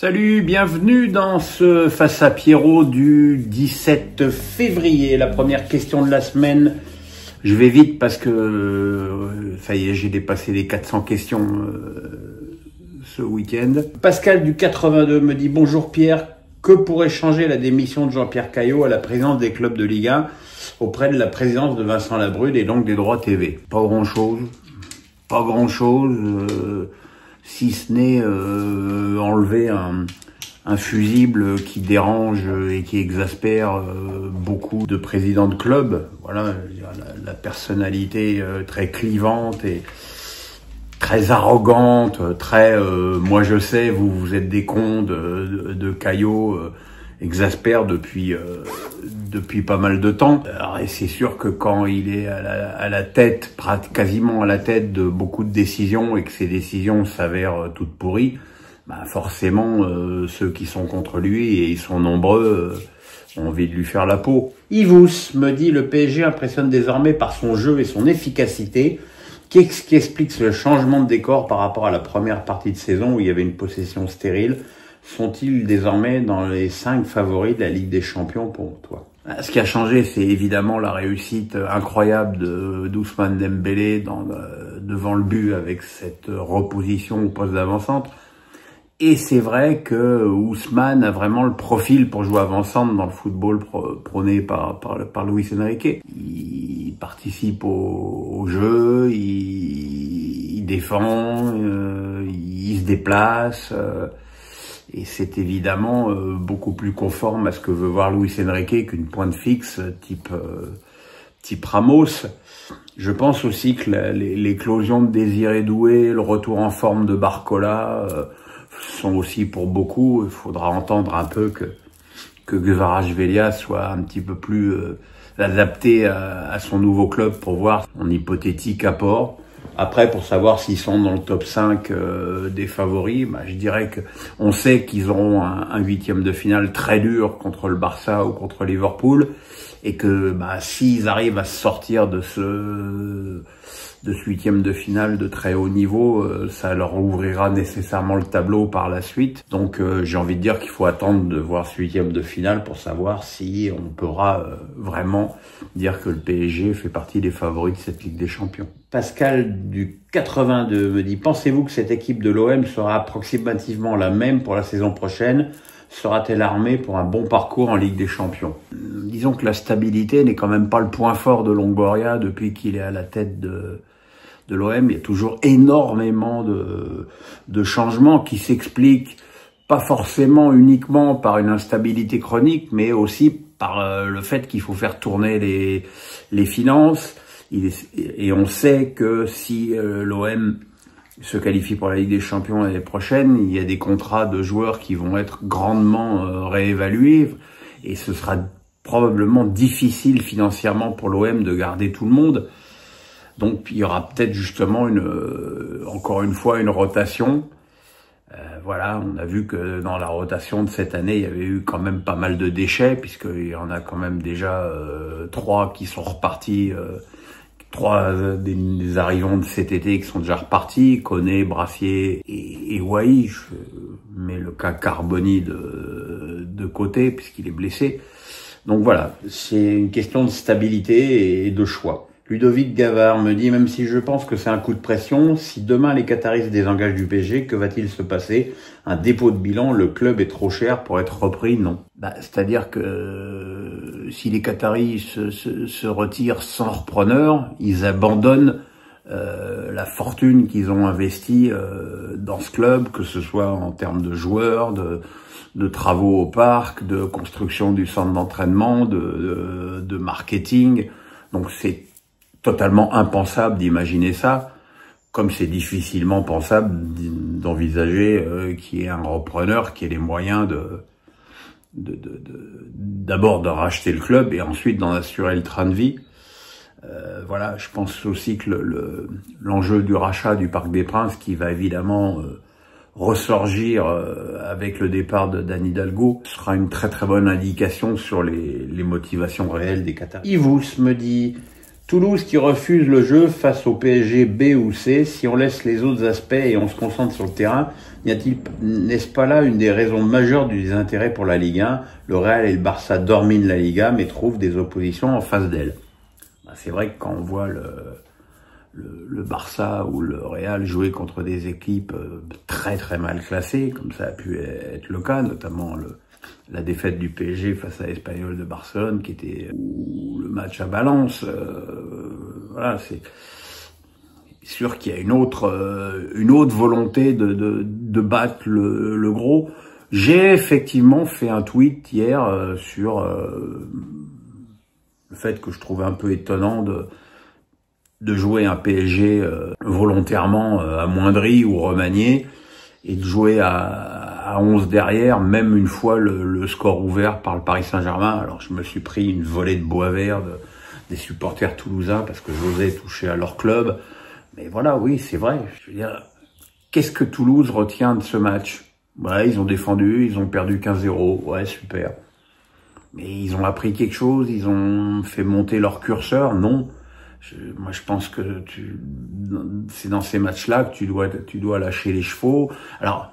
Salut, bienvenue dans ce Face à Pierrot du 17 février. La première question de la semaine. Je vais vite parce que ça y est, j'ai dépassé les 400 questions ce week-end. Pascal du 82 me dit « Bonjour Pierre, que pourrait changer la démission de Jean-Pierre Caillot à la présidence des clubs de Ligue 1 auprès de la présidence de Vincent Labrude et donc des droits TV ?» Pas grand-chose. Pas grand-chose. Si ce n'est enlever un fusible qui dérange et qui exaspère beaucoup de présidents de clubs. Voilà, la personnalité très clivante et très arrogante, très moi je sais, vous êtes des cons de Caillot, exaspère depuis pas mal de temps. Alors, et c'est sûr que quand il est à la tête, quasiment à la tête de beaucoup de décisions et que ces décisions s'avèrent toutes pourries, bah forcément ceux qui sont contre lui, et ils sont nombreux, ont envie de lui faire la peau. Yvous me dit « Le PSG impressionne désormais par son jeu et son efficacité. Qu'est-ce qui explique ce changement de décor par rapport à la première partie de saison où il y avait une possession stérile? Sont-ils désormais dans les 5 favoris de la Ligue des Champions pour toi ?» Ce qui a changé, c'est évidemment la réussite incroyable d'Ousmane Dembélé devant le but avec cette reposition au poste d'avant-centre. Et c'est vrai que Ousmane a vraiment le profil pour jouer avant-centre dans le football prôné par Luis Enrique. Il participe au jeu, il défend, il se déplace. Et c'est évidemment beaucoup plus conforme à ce que veut voir Luis Enrique qu'une pointe fixe type Ramos. Je pense aussi que l'éclosion de Désiré Doué, le retour en forme de Barcola sont aussi pour beaucoup. Il faudra entendre un peu que Kvaratskhelia soit un petit peu plus adapté à son nouveau club pour voir son hypothétique apport. Après, pour savoir s'ils sont dans le top 5 des favoris, bah, je dirais que on sait qu'ils auront un huitième de finale très dur contre le Barça ou contre Liverpool, et que bah, s'ils arrivent à se sortir de ce huitième de finale de très haut niveau, ça leur ouvrira nécessairement le tableau par la suite. Donc j'ai envie de dire qu'il faut attendre de voir ce huitième de finale pour savoir si on pourra vraiment dire que le PSG fait partie des favoris de cette Ligue des Champions. Pascal du 82 me dit « Pensez-vous que cette équipe de l'OM sera approximativement la même pour la saison prochaine ? Sera-t-elle armée pour un bon parcours en Ligue des Champions ?» Disons que la stabilité n'est quand même pas le point fort de Longoria depuis qu'il est à la tête de l'OM. Il y a toujours énormément de changements qui s'expliquent pas forcément uniquement par une instabilité chronique, mais aussi par le fait qu'il faut faire tourner les finances. Et on sait que si l'OM se qualifie pour la Ligue des Champions l'année prochaine, il y a des contrats de joueurs qui vont être grandement réévalués, et ce sera probablement difficile financièrement pour l'OM de garder tout le monde. Donc il y aura peut-être justement encore une fois une rotation. Voilà, on a vu que dans la rotation de cette année, il y avait eu quand même pas mal de déchets, puisqu'il y en a quand même déjà 3 qui sont repartis, 3 des arrivants de cet été qui sont déjà repartis, Koné, Brassier et Wai. Je mets le cas Carboni de côté puisqu'il est blessé. Donc voilà, c'est une question de stabilité et de choix. Ludovic Gavard me dit « Même si je pense que c'est un coup de pression, si demain les Qataris se désengagent du PSG, que va-t-il se passer? Un dépôt de bilan, le club est trop cher pour être repris? Non. » C'est-à-dire que si les Qataris se retirent sans repreneur, ils abandonnent la fortune qu'ils ont investie dans ce club, que ce soit en termes de joueurs, de travaux au parc, de construction du centre d'entraînement, de marketing. Donc c'est totalement impensable d'imaginer ça, comme c'est difficilement pensable d'envisager qu'il y ait un repreneur qui ait les moyens d'abord de racheter le club et ensuite d'en assurer le train de vie. Voilà, je pense aussi que l'enjeu du rachat du Parc des Princes, qui va évidemment ressurgir avec le départ d'Anne Hidalgo, sera une très très bonne indication sur les motivations réelles des Qataris. Yvous me dit Toulouse qui refuse le jeu face au PSG B ou C. Si on laisse les autres aspects et on se concentre sur le terrain, n'est-ce pas là une des raisons majeures du désintérêt pour la Ligue 1? Le Real et le Barça dominent la Liga, mais trouvent des oppositions en face d'elle. C'est vrai que quand on voit le Barça ou le Real jouer contre des équipes très très mal classées, comme ça a pu être le cas, notamment la défaite du PSG face à l'Espanyol de Barcelone, qui était ou le match à Valence. Voilà, c'est sûr qu'il y a une autre volonté de battre le gros. J'ai effectivement fait un tweet hier sur le fait que je trouvais un peu étonnant de jouer un PSG volontairement amoindri ou remanié et de jouer à 11 derrière, même une fois le score ouvert par le Paris Saint-Germain. Alors je me suis pris une volée de bois vert des supporters toulousains parce que j'osais toucher à leur club. Mais voilà, oui, c'est vrai. Je veux dire, qu'est-ce que Toulouse retient de ce match? Ouais, ils ont défendu, ils ont perdu 15-0. Ouais, super. Mais ils ont appris quelque chose, ils ont fait monter leur curseur? Non. Moi, je pense que c'est dans ces matchs-là que tu dois lâcher les chevaux. Alors,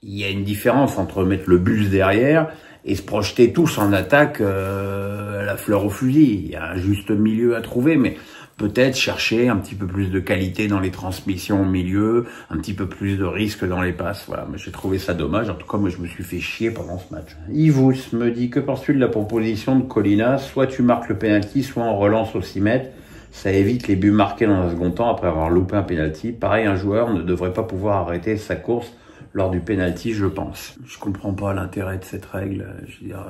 il y a une différence entre mettre le bus derrière et se projeter tous en attaque à la fleur au fusil. Il y a un juste milieu à trouver, mais peut-être chercher un petit peu plus de qualité dans les transmissions au milieu, un petit peu plus de risque dans les passes. Voilà, mais j'ai trouvé ça dommage. En tout cas, moi, je me suis fait chier pendant ce match. Yvous me dit, que penses-tu de la proposition de Colina? Soit tu marques le penalty, soit on relance au 6 mètres. Ça évite les buts marqués dans un second temps après avoir loupé un penalty. Pareil, un joueur ne devrait pas pouvoir arrêter sa course lors du penalty, je pense. Je comprends pas l'intérêt de cette règle. Je veux dire,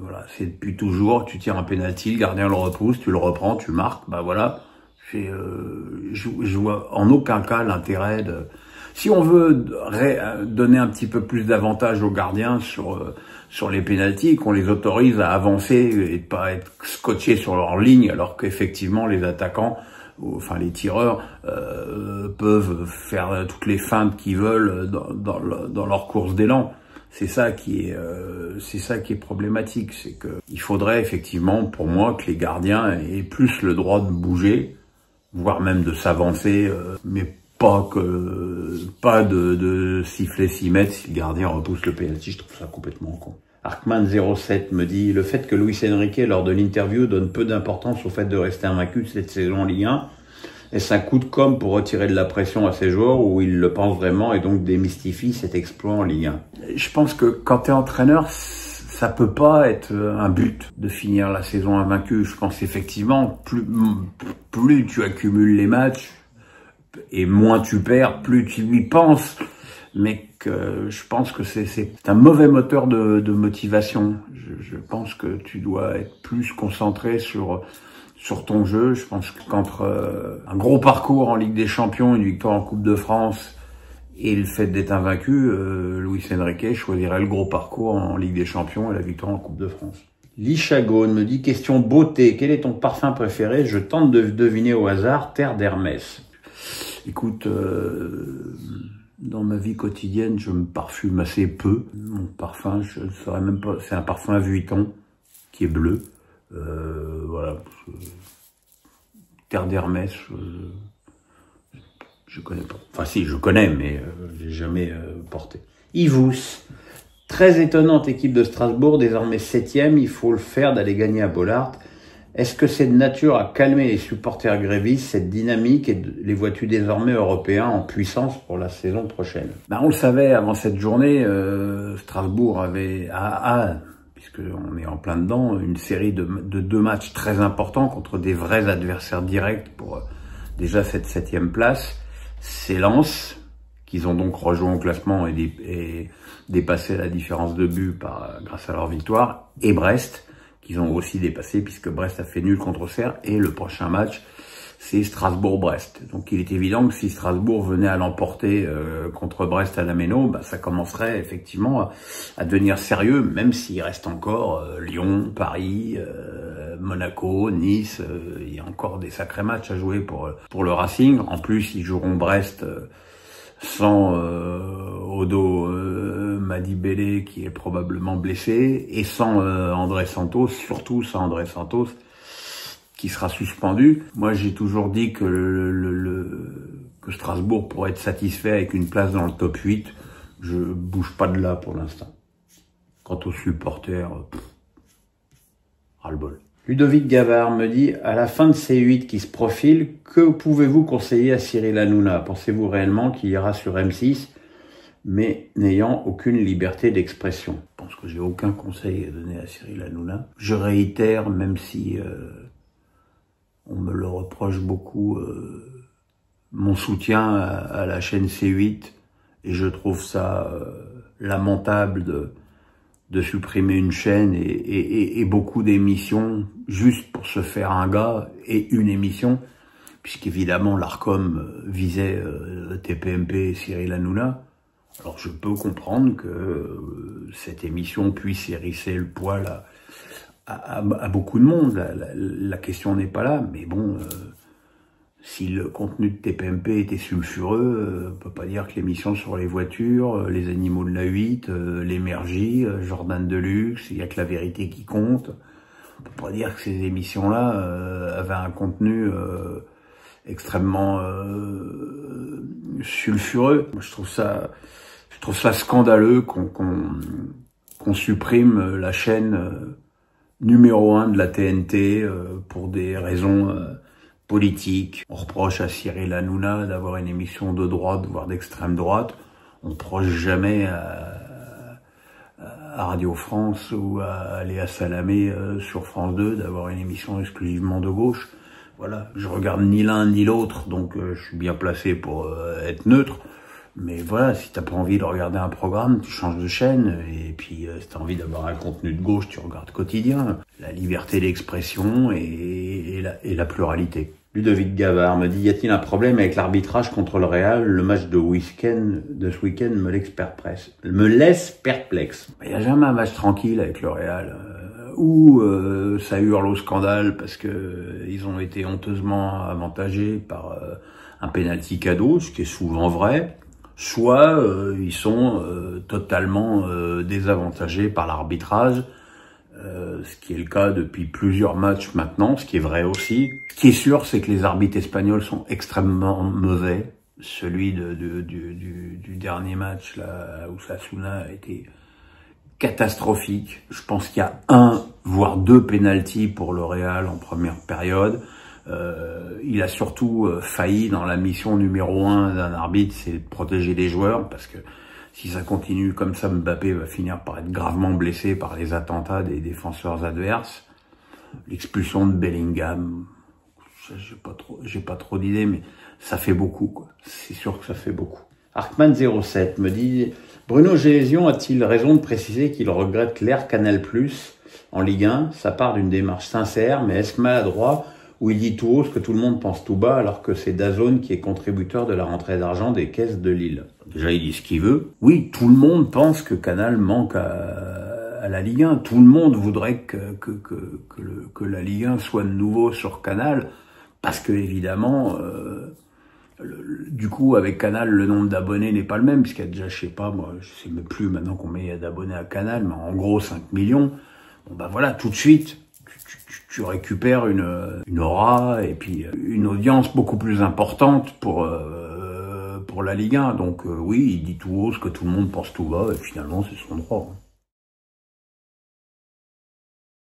voilà, c'est depuis toujours. Tu tires un penalty, le gardien le repousse, tu le reprends, tu marques. Bah voilà. Je vois en aucun cas l'intérêt de. Si on veut donner un petit peu plus d'avantage aux gardiens sur les pénaltys, qu'on les autorise à avancer et de pas être scotchés sur leur ligne, alors qu'effectivement les attaquants, enfin les tireurs, peuvent faire toutes les feintes qu'ils veulent dans leur course d'élan. C'est ça qui est problématique, c'est que il faudrait effectivement, pour moi, que les gardiens aient plus le droit de bouger, voire même de s'avancer, mais pas de siffler 6 mètres si le gardien repousse le penalty. Je trouve ça complètement con. Arkman07 me dit, le fait que Luis Enrique, lors de l'interview, donne peu d'importance au fait de rester invaincu cette saison en Ligue 1, est-ce un coup de com' pour retirer de la pression à ses joueurs, ou il le pense vraiment et donc démystifie cet exploit en Ligue 1? Je pense que quand tu es entraîneur, ça peut pas être un but de finir la saison invaincu. Je pense effectivement, plus tu accumules les matchs et moins tu perds, plus tu y penses. Mais que je pense que c'est un mauvais moteur de motivation. Je pense que tu dois être plus concentré sur ton jeu. Je pense qu'entre un gros parcours en Ligue des Champions, une victoire en Coupe de France et le fait d'être invaincu, Luis Enrique choisirait le gros parcours en Ligue des Champions et la victoire en Coupe de France. Lichagone me dit, question beauté, quel est ton parfum préféré? Je tente de deviner au hasard, Terre d'Hermès. Écoute, dans ma vie quotidienne, je me parfume assez peu. Mon parfum, je ne saurais même pas, c'est un parfum Vuitton qui est bleu. Voilà. Terre d'Hermès, je connais pas. Enfin si, je connais, mais j'ai jamais porté. Yvous, très étonnante équipe de Strasbourg, désormais 7e, il faut le faire d'aller gagner à Bollaert. Est-ce que c'est de nature à calmer les supporters grévistes, cette dynamique, et les vois-tu désormais européens en puissance pour la saison prochaine? On le savait avant cette journée, Strasbourg avait, puisqu'on est en plein dedans, une série de 2 matchs très importants contre des vrais adversaires directs pour déjà cette 7e place. C'est Lens, qu'ils ont donc rejoint au classement et dépassé la différence de but grâce à leur victoire, et Brest, qu'ils ont aussi dépassé puisque Brest a fait nul contre Auxerre, et le prochain match, c'est Strasbourg-Brest. Donc il est évident que si Strasbourg venait à l'emporter contre Brest à la Méno, ça commencerait effectivement à devenir sérieux, même s'il reste encore Lyon, Paris, Monaco, Nice. Il y a encore des sacrés matchs à jouer pour le Racing. En plus, ils joueront Brest sans Odo Madibele qui est probablement blessé, et sans André Santos, surtout sans André Santos, qui sera suspendu. Moi, j'ai toujours dit que que Strasbourg pourrait être satisfait avec une place dans le top 8. Je bouge pas de là pour l'instant. Quant aux supporters, ras-le-bol. Ludovic Gavard me dit, à la fin de ces 8 qui se profilent, que pouvez-vous conseiller à Cyril Hanouna? Pensez-vous réellement qu'il ira sur M6, mais n'ayant aucune liberté d'expression? Je pense que j'ai aucun conseil à donner à Cyril Hanouna. Je réitère, même si on me le reproche beaucoup, mon soutien à la chaîne C8, et je trouve ça lamentable de supprimer une chaîne et beaucoup d'émissions juste pour se faire un gars et une émission, puisqu'évidemment l'Arcom visait TPMP et Cyril Hanouna. Alors je peux comprendre que cette émission puisse hérisser le poil à beaucoup de monde. La question n'est pas là, mais bon, si le contenu de TPMP était sulfureux, on peut pas dire que l'émission sur les voitures, les animaux de la 8, l'énergie, Jordan Deluxe, il y a que la vérité qui compte. On peut pas dire que ces émissions-là avaient un contenu extrêmement sulfureux. Moi, je trouve ça scandaleux qu'on supprime la chaîne numéro 1 de la TNT pour des raisons politique. On reproche à Cyril Hanouna d'avoir une émission de droite, voire d'extrême droite. On ne reproche jamais à Radio France ou à Léa Salamé sur France 2 d'avoir une émission exclusivement de gauche. Voilà, je regarde ni l'un ni l'autre, donc je suis bien placé pour être neutre. Mais voilà, si t'as pas envie de regarder un programme, tu changes de chaîne. Et puis, si t'as envie d'avoir un contenu de gauche, tu regardes Quotidien. La liberté d'expression et la pluralité. Ludovic Gavard me dit, y a-t-il un problème avec l'arbitrage contre le Real? Le match de ce week-end me laisse perplexe. Il n'y a jamais un match tranquille avec le Real. Où ça hurle au scandale parce que ils ont été honteusement avantagés par un penalty cadeau, ce qui est souvent vrai. Soit ils sont totalement désavantagés par l'arbitrage, ce qui est le cas depuis plusieurs matchs maintenant, ce qui est vrai aussi. Ce qui est sûr, c'est que les arbitres espagnols sont extrêmement mauvais. Celui du dernier match, là, où Osasuna a été catastrophique. Je pense qu'il y a 1, voire 2 pénaltys pour le Real en première période. Il a surtout failli dans la mission numéro 1 d'un arbitre, c'est de protéger les joueurs, parce que si ça continue comme ça, Mbappé va finir par être gravement blessé par les attentats des défenseurs adverses. L'expulsion de Bellingham, j'ai pas trop d'idées, mais ça fait beaucoup, quoi. C'est sûr que ça fait beaucoup. Arkman07 me dit, Bruno Génésion a-t-il raison de préciser qu'il regrette l'ère Canal+ en Ligue 1? Ça part d'une démarche sincère, mais est-ce maladroit où il dit tout haut ce que tout le monde pense tout bas, alors que c'est DAZN qui est contributeur de la rentrée d'argent des caisses de Lille? Déjà, il dit ce qu'il veut. Oui, tout le monde pense que Canal manque à la Ligue 1. Tout le monde voudrait que la Ligue 1 soit de nouveau sur Canal, parce que évidemment, du coup, avec Canal, le nombre d'abonnés n'est pas le même, puisqu'il y a déjà, je sais pas, moi, je sais même plus maintenant combien il y a d'abonnés à Canal, mais en gros 5 millions. Bon ben voilà, tout de suite, tu récupères une aura et puis une audience beaucoup plus importante pour la Ligue 1. Donc oui, il dit tout haut ce que tout le monde pense tout bas, et finalement c'est son droit.